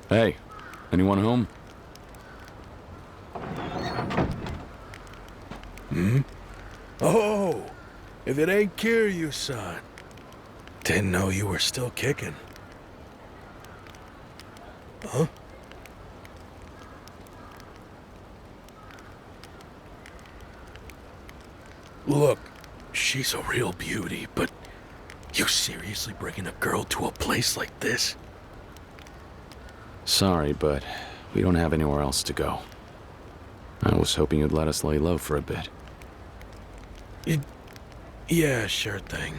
Hey, anyone home? Hmm? Oh! If it ain't Kiryu, son. Didn't know you were still kicking. Huh? Look, she's a real beauty, but you seriously bringing a girl to a place like this? Sorry, but we don't have anywhere else to go. I was hoping you'd let us lay low for a bit. Yeah, sure thing.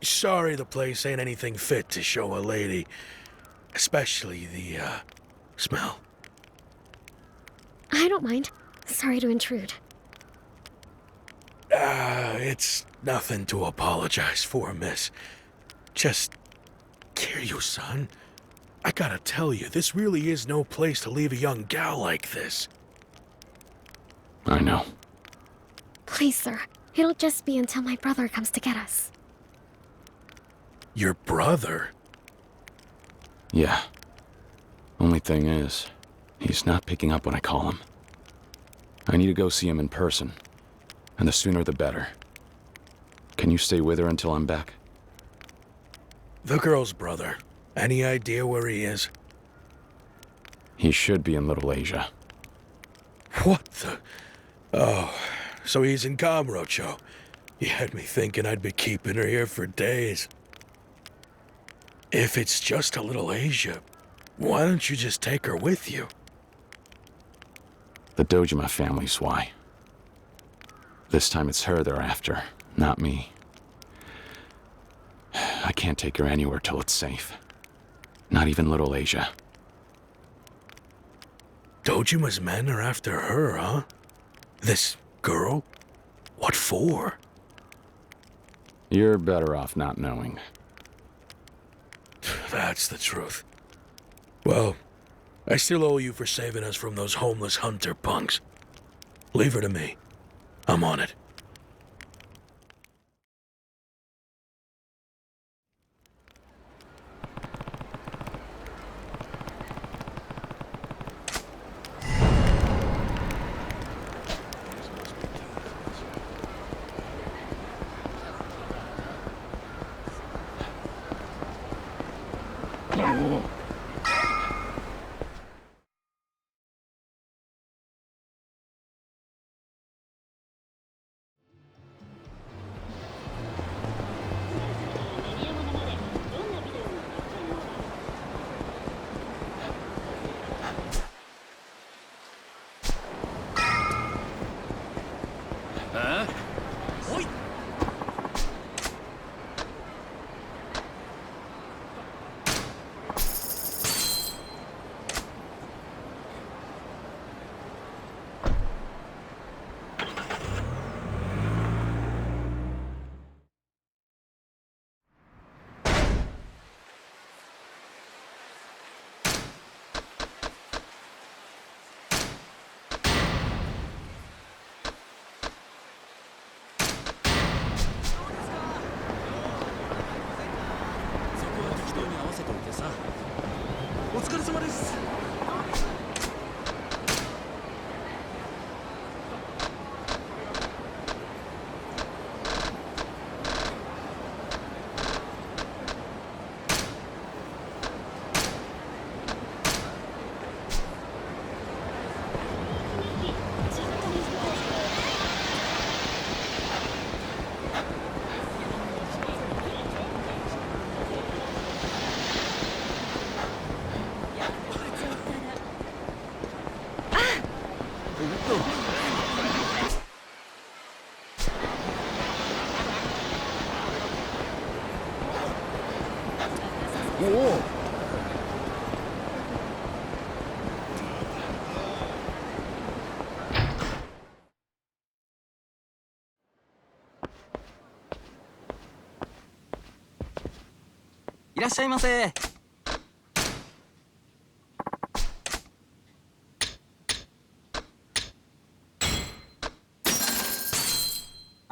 Sorry the place ain't anything fit to show a lady. Especially the, smell. I don't mind. Sorry to intrude. It's nothing to apologize for, miss. Just, Kiryu-san, I gotta tell you, this really is no place to leave a young gal like this. I know. Please, sir. It'll just be until my brother comes to get us. Your brother? Yeah. Only thing is, he's not picking up when I call him. I need to go see him in person. And the sooner the better. Can you stay with her until I'm back? The girl's brother. Any idea where he is? He should be in Little Asia. What the? Oh, so he's in Kamurocho. You had me thinking I'd be keeping her here for days. If it's just a Little Asia, why don't you just take her with you? The Dojima family's why. This time it's her they're after, not me. I can't take her anywhere till it's safe. Not even Little Asia. Dojima's men are after her, huh? This girl? What for? You're better off not knowing. That's the truth. Well, I still owe you for saving us from those homeless hunter punks. Leave her to me. I'm on it. Whoa! いらっしゃいませ。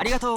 ありがとう。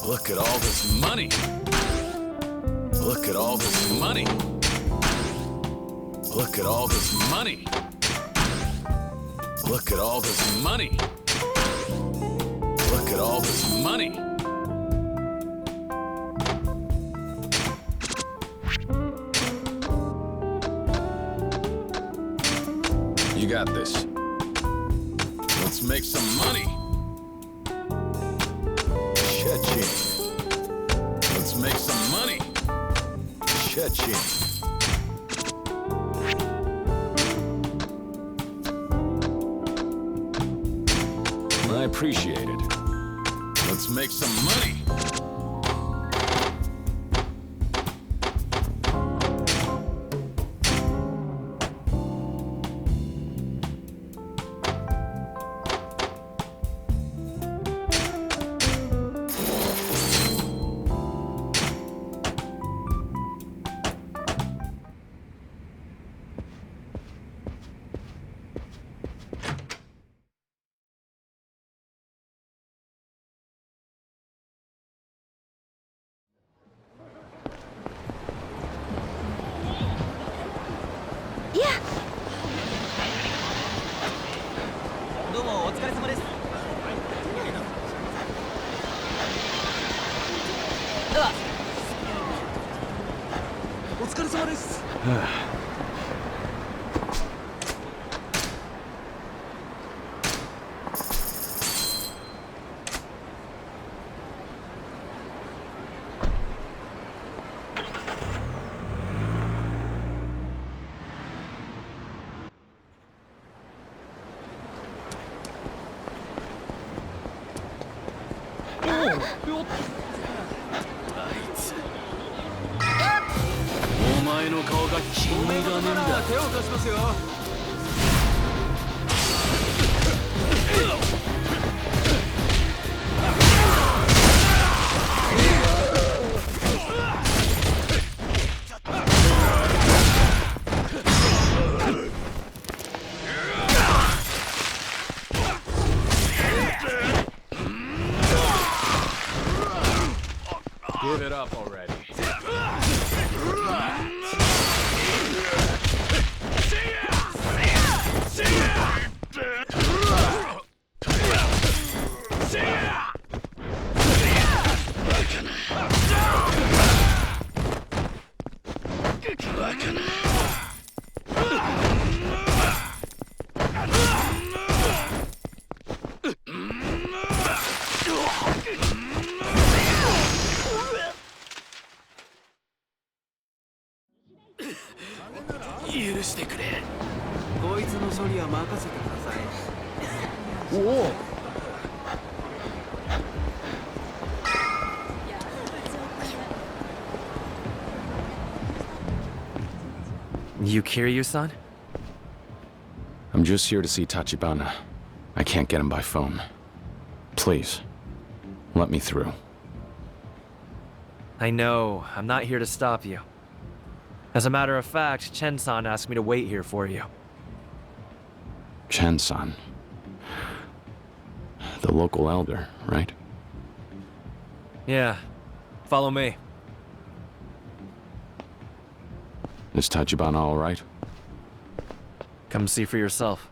Look at all this money. Look at all this money. Look at all this money. Look at all this money. Look at all this money. You got this. Let's make some money. Cha-ching. Let's make some money. Cha-ching. I appreciate it. Let's make some money. Yeah. どうもお疲れ様です。では、お疲れ様です。お前の顔が気に入らねえんだ。手を貸しますよ。Give it up already. You Kiryu-san? I'm just here to see Tachibana. I can't get him by phone. Please, let me through. I know, I'm not here to stop you. As a matter of fact, Chen-san asked me to wait here for you. Chen-san. The local elder, right? Yeah, follow me. Is Tachibana all right? Come see for yourself.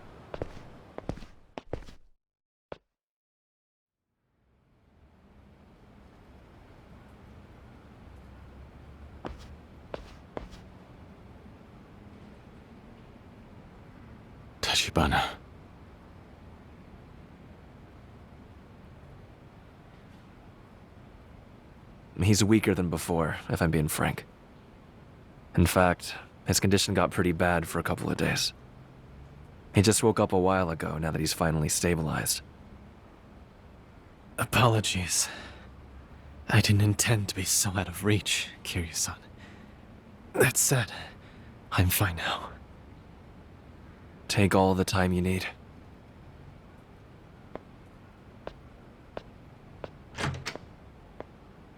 Tachibana. He's weaker than before, if I'm being frank. In fact, his condition got pretty bad for a couple of days. He just woke up a while ago, now that he's finally stabilized. Apologies. I didn't intend to be so out of reach, Kiryu-san. That said, I'm fine now. Take all the time you need.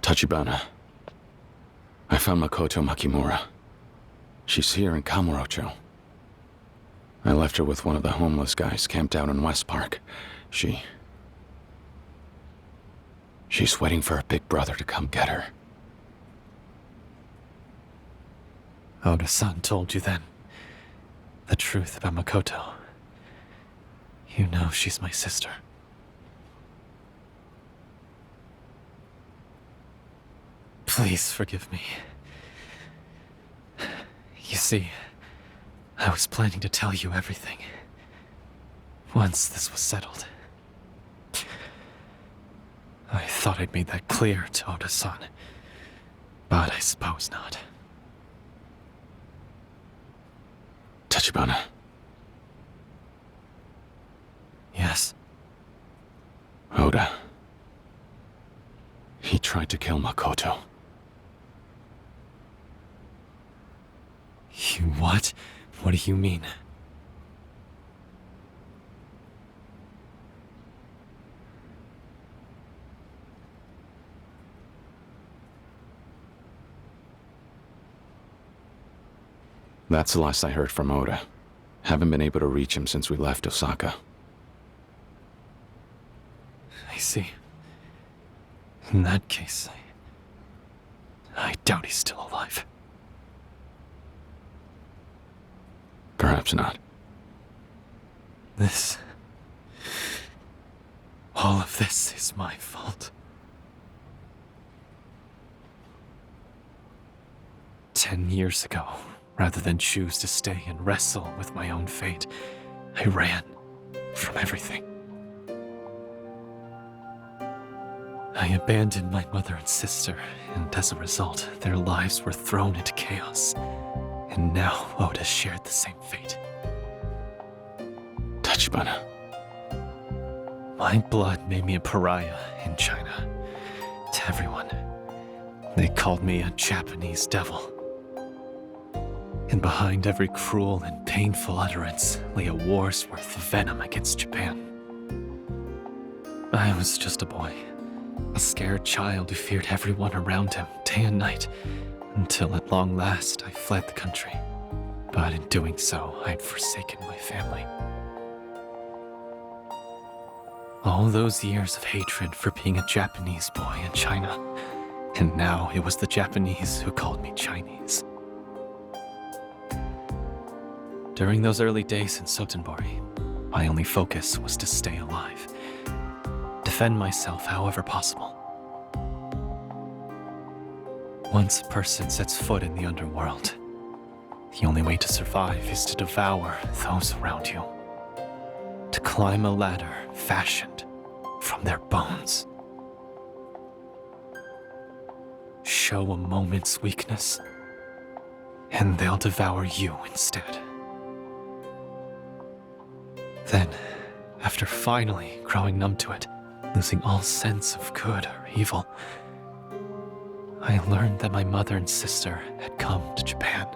Tachibana. I found Makoto Makimura. She's here in Kamurocho. I left her with one of the homeless guys camped out in West Park. She's waiting for her big brother to come get her. Oda-san told you then the truth about Makoto. You know she's my sister. Please forgive me. You see, I was planning to tell you everything once this was settled. I thought I'd made that clear to Oda-san, but I suppose not. Tachibana. Yes? Oda. He tried to kill Makoto. You what? What do you mean? That's the last I heard from Oda. Haven't been able to reach him since we left Osaka. I see. In that case, I doubt he's still alive. Perhaps not. All of this is my fault. 10 years ago, rather than choose to stay and wrestle with my own fate, I ran from everything. I abandoned my mother and sister, and as a result, their lives were thrown into chaos. And now Oda shared the same fate. Tachibana. My blood made me a pariah in China. To everyone, they called me a Japanese devil. And behind every cruel and painful utterance lay a war's worth of venom against Japan. I was just a boy, a scared child who feared everyone around him day and night, until at long last I fled the country. But in doing so, I'd forsaken my family. All those years of hatred for being a Japanese boy in China, and now it was the Japanese who called me Chinese. During those early days in Sotenbori, my only focus was to stay alive, defend myself however possible. Once a person sets foot in the underworld, the only way to survive is to devour those around you. To climb a ladder fashioned from their bones. Show a moment's weakness, and they'll devour you instead. Then, after finally growing numb to it, losing all sense of good or evil, I learned that my mother and sister had come to Japan.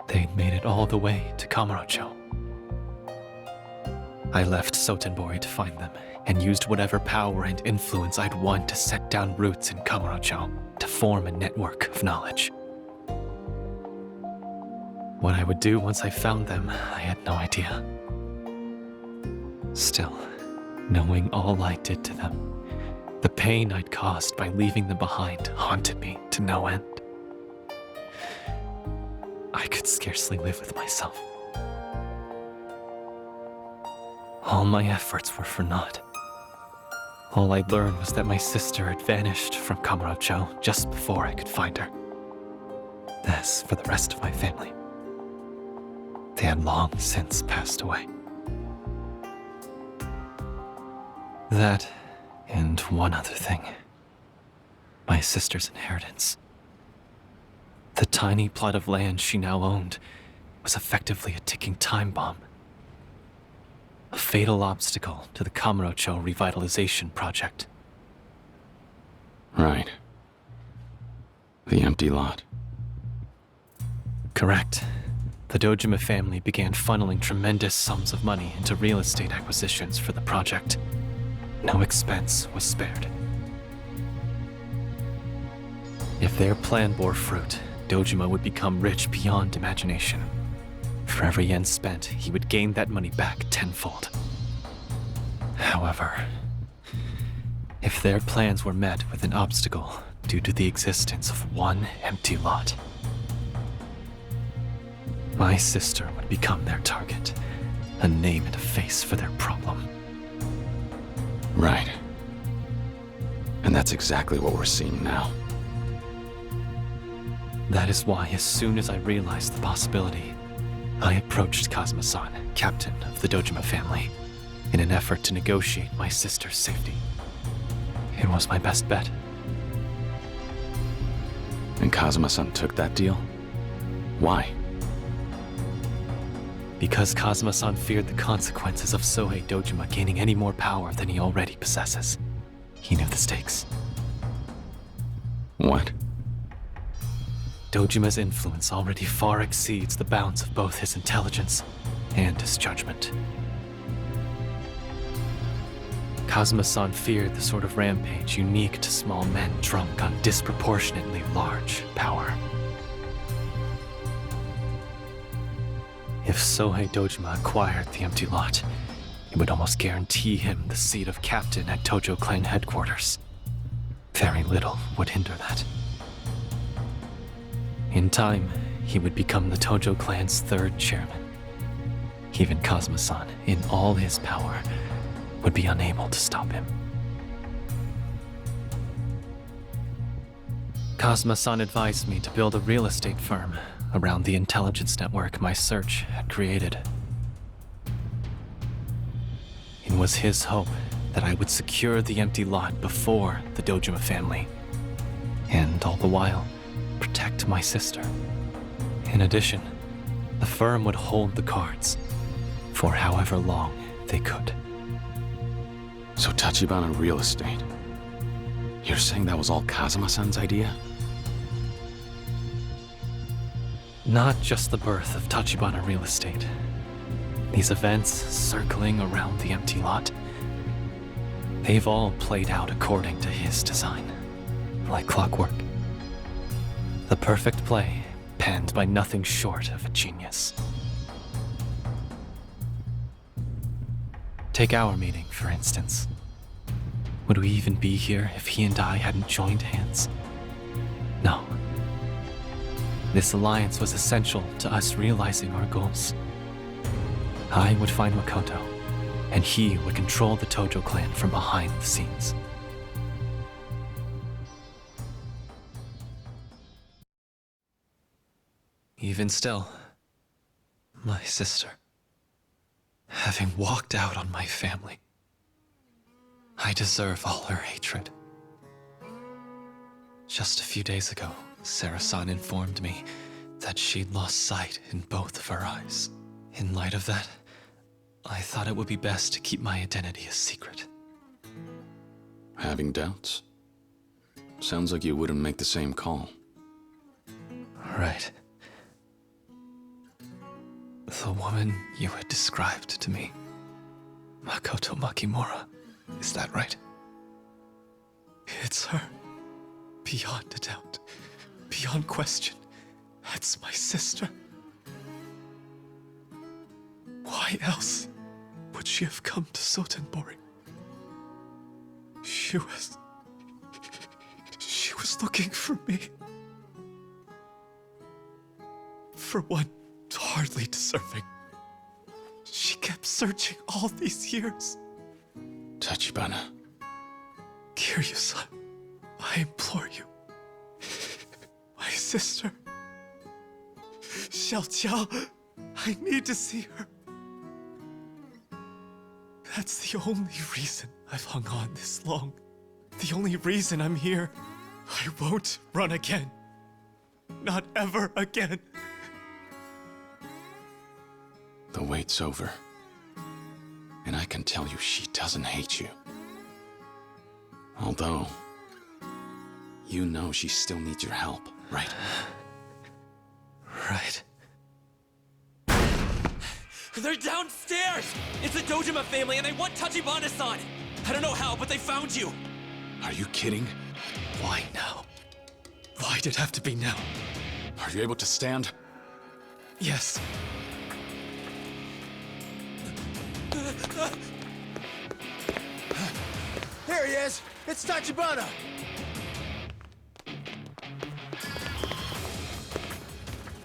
They'd made it all the way to Kamurocho. I left Sotenbori to find them, and used whatever power and influence I'd won to set down roots in Kamurocho, to form a network of knowledge. What I would do once I found them, I had no idea. Still, knowing all I did to them, the pain I'd caused by leaving them behind haunted me to no end. I could scarcely live with myself. All my efforts were for naught. All I learned was that my sister had vanished from Kamurocho just before I could find her. As for the rest of my family, They had long since passed away. That, and one other thing. My sister's inheritance. The tiny plot of land she now owned was effectively a ticking time bomb. A fatal obstacle to the Kamurocho revitalization project. Right. The empty lot. Correct. The Dojima family began funneling tremendous sums of money into real estate acquisitions for the project. No expense was spared. If their plan bore fruit, Dojima would become rich beyond imagination. For every yen spent, he would gain that money back tenfold. However, if their plans were met with an obstacle due to the existence of one empty lot, my sister would become their target, a name and a face for their problem. Right. And that's exactly what we're seeing now. That is why, as soon as I realized the possibility, I approached Kazuma-san, captain of the Dojima family, in an effort to negotiate my sister's safety. It was my best bet. And Kazuma-san took that deal? Why? Because Kazuma-san feared the consequences of Sohei Dojima gaining any more power than he already possesses. He knew the stakes. What? Dojima's influence already far exceeds the bounds of both his intelligence and his judgment. Kazuma-san feared the sort of rampage unique to small men drunk on disproportionately large power. If Sohei Dojima acquired the empty lot, it would almost guarantee him the seat of captain at Tojo clan headquarters. Very little would hinder that. In time, he would become the Tojo clan's third chairman. Even Kazuma-san, in all his power, would be unable to stop him. Kazuma-san advised me to build a real estate firm around the intelligence network my search had created. It was his hope that I would secure the empty lot before the Dojima family, and all the while, protect my sister. In addition, the firm would hold the cards for however long they could. So Tachibana real estate. You're saying that was all Kazuma-san's idea? Not just the birth of Tachibana real estate. These events circling around the empty lot, they've all played out according to his design, like clockwork. The perfect play, penned by nothing short of a genius. Take our meeting, for instance. Would we even be here if he and I hadn't joined hands? No. This alliance was essential to us realizing our goals. I would find Makoto, and he would control the Tojo clan from behind the scenes. Even still, my sister, having walked out on my family, I deserve all her hatred. Just a few days ago, Sarah-san informed me that she'd lost sight in both of her eyes. In light of that, I thought it would be best to keep my identity a secret. Having doubts? Sounds like you wouldn't make the same call. Right. The woman you had described to me, Makoto Makimura, is that right? It's her. Beyond a doubt. Beyond question. That's my sister. Why else would she have come to Sotenbori? She was looking for me. For one hardly deserving. She kept searching all these years. Tachibana. Kiryu-san, I implore you. My sister. Xiaoqiao, I I need to see her. That's the only reason I've hung on this long. The only reason I'm here. I won't run again. Not ever again. The wait's over. And I can tell you she doesn't hate you. Although, you know she still needs your help, right? Right. They're downstairs! It's the Dojima family and they want Tachibana-san! I don't know how, but they found you! Are you kidding? Why now? Why'd it have to be now? Are you able to stand? Yes. There he is! It's Tachibana!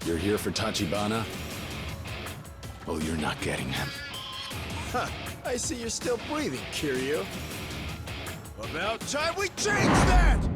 You're here for Tachibana? Well, you're not getting him. Huh, I see you're still breathing, Kiryu. About time we change that!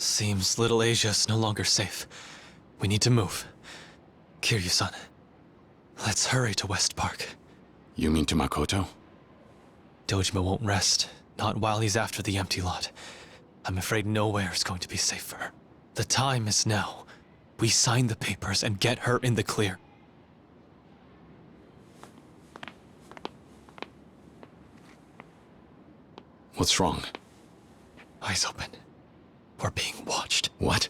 Seems Little Asia's no longer safe. We need to move. Kiryu-san, let's hurry to West Park. You mean to Makoto? Dojima won't rest, not while he's after the empty lot. I'm afraid nowhere is going to be safe for her. The time is now. We sign the papers and get her in the clear. What's wrong? Eyes open. We're being watched. What?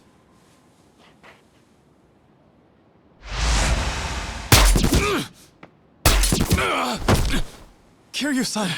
Kiryu-san!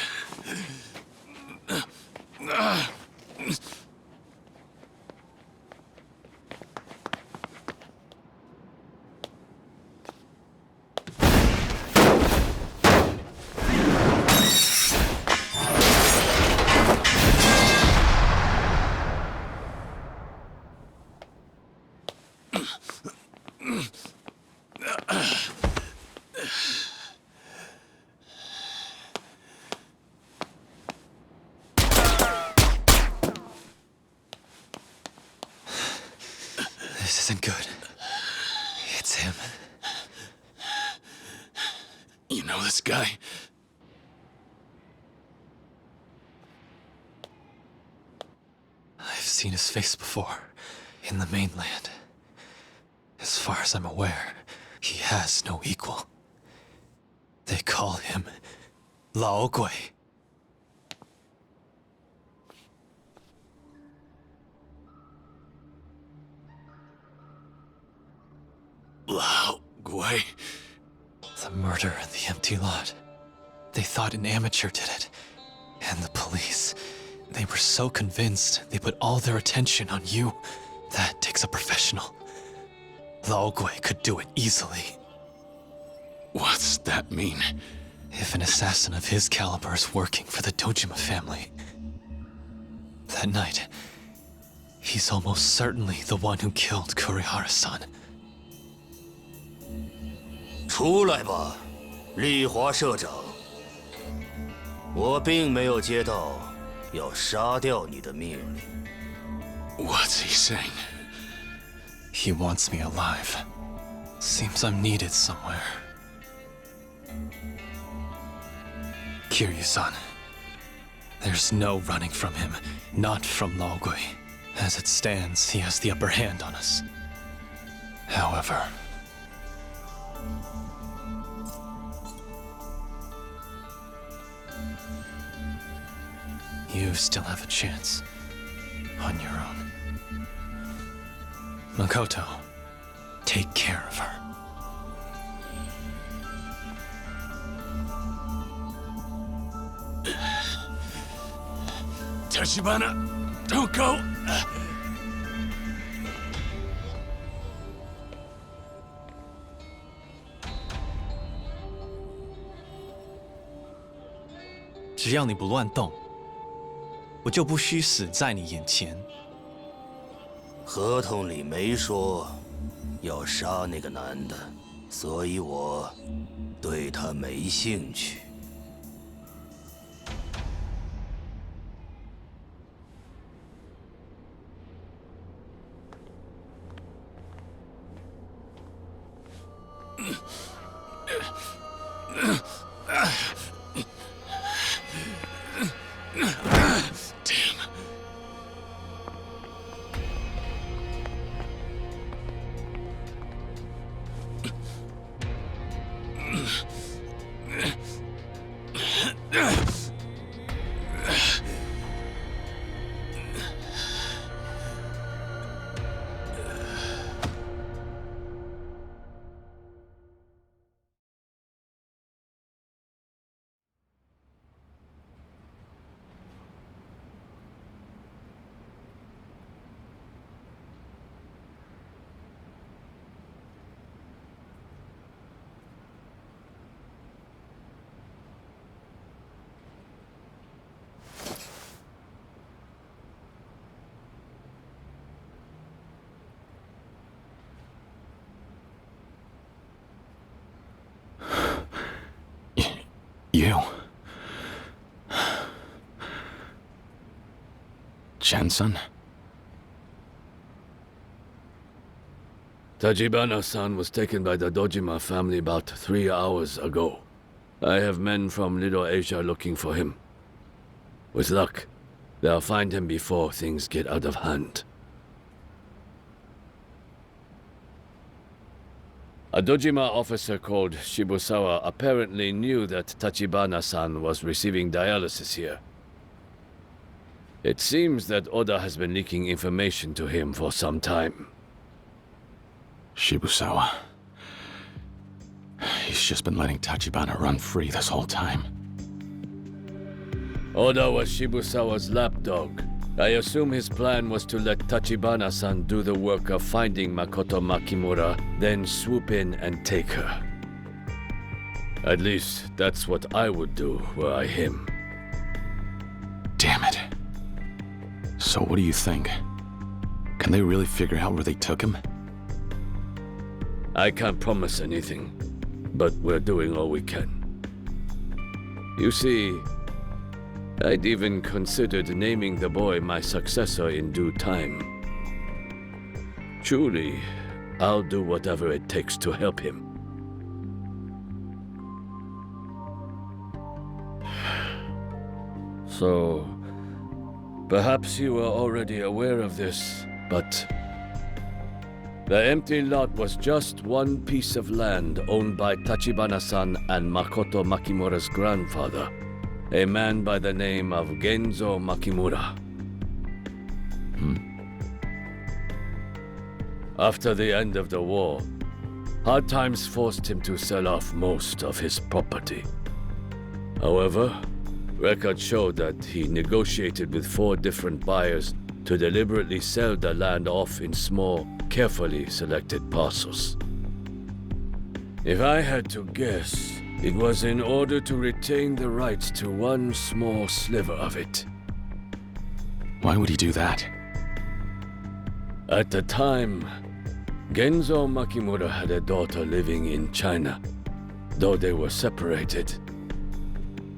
This isn't good. It's him. You know this guy? I've seen his face before, in the mainland. As far as I'm aware, he has no equal. They call him Lao Gui. Lao away. The murder in the empty lot. They thought an amateur did it. And the police. They were so convinced they put all their attention on you. That takes a professional. Lao Gui could do it easily. What's that mean? If an assassin of his caliber is working for the Dojima family, that night, he's almost certainly the one who killed Kurihara-san. 出来吧，丽华社长。我并没有接到要杀掉你的命令。What's he saying? He wants me alive. Seems I'm needed somewhere. Kiryu-san. There's no running from him, not from Lao Gui. As it stands, he has the upper hand on us. However... you still have a chance. On your own. Makoto, take care of her. Tachibana, don't go! If you don't move, 我就不需死在你眼前。合同里没说要杀那个男的，所以我对他没兴趣。You. Chen-san? Tachibana-san was taken by the Dojima family about 3 hours ago. I have men from Little Asia looking for him. With luck, they'll find him before things get out of hand. A Dojima officer called Shibusawa apparently knew that Tachibana-san was receiving dialysis here. It seems that Oda has been leaking information to him for some time. Shibusawa. He's just been letting Tachibana run free this whole time. Oda was Shibusawa's lapdog. I assume his plan was to let Tachibana-san do the work of finding Makoto Makimura, then swoop in and take her. At least, that's what I would do were I him. Damn it. So what do you think? Can they really figure out where they took him? I can't promise anything, but we're doing all we can. You see, I'd even considered naming the boy my successor in due time. Truly, I'll do whatever it takes to help him. So, perhaps you were already aware of this, but the empty lot was just one piece of land owned by Tachibana-san and Makoto Makimura's grandfather, a man by the name of Genzo Makimura. After the end of the war, Hard times forced him to sell off most of his property. However, records show that he negotiated with 4 different buyers to deliberately sell the land off in small, carefully selected parcels. If I had to guess, it was in order to retain the rights to one small sliver of it. Why would he do that? At the time, Genzo Makimura had a daughter living in China, though they were separated.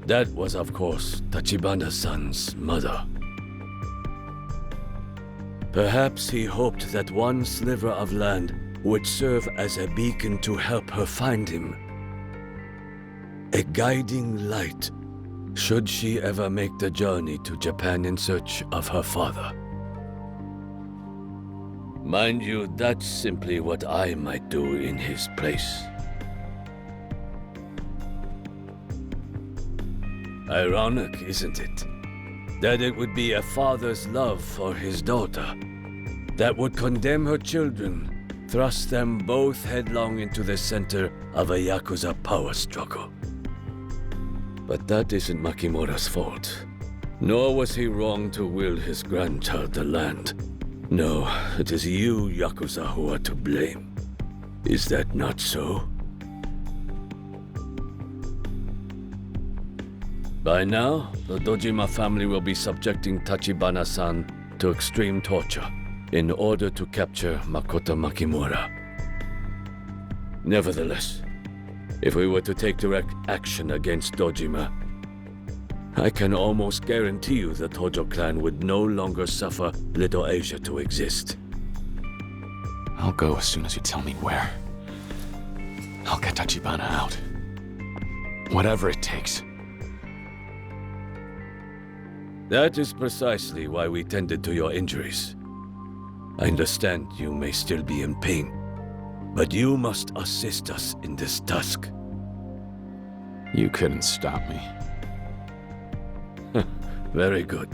That was, of course, Tachibana-san's mother. Perhaps he hoped that one sliver of land would serve as a beacon to help her find him. A guiding light, should she ever make the journey to Japan in search of her father. Mind you, that's simply what I might do in his place. Ironic, isn't it? That it would be a father's love for his daughter that would condemn her children, thrust them both headlong into the center of a Yakuza power struggle. But that isn't Makimura's fault. Nor was he wrong to will his grandchild the land. No, it is you, Yakuza, who are to blame. Is that not so? By now, the Dojima family will be subjecting Tachibana-san to extreme torture in order to capture Makoto Makimura. Nevertheless, if we were to take direct action against Dojima, I can almost guarantee you the Tojo clan would no longer suffer Little Asia to exist. I'll go as soon as you tell me where. I'll get Tachibana out. Whatever it takes. That is precisely why we tended to your injuries. I understand you may still be in pain, but you must assist us in this task. You couldn't stop me. Very good.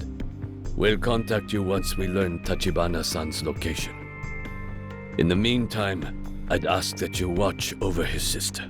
We'll contact you once we learn Tachibana-san's location. In the meantime, I'd ask that you watch over his sister.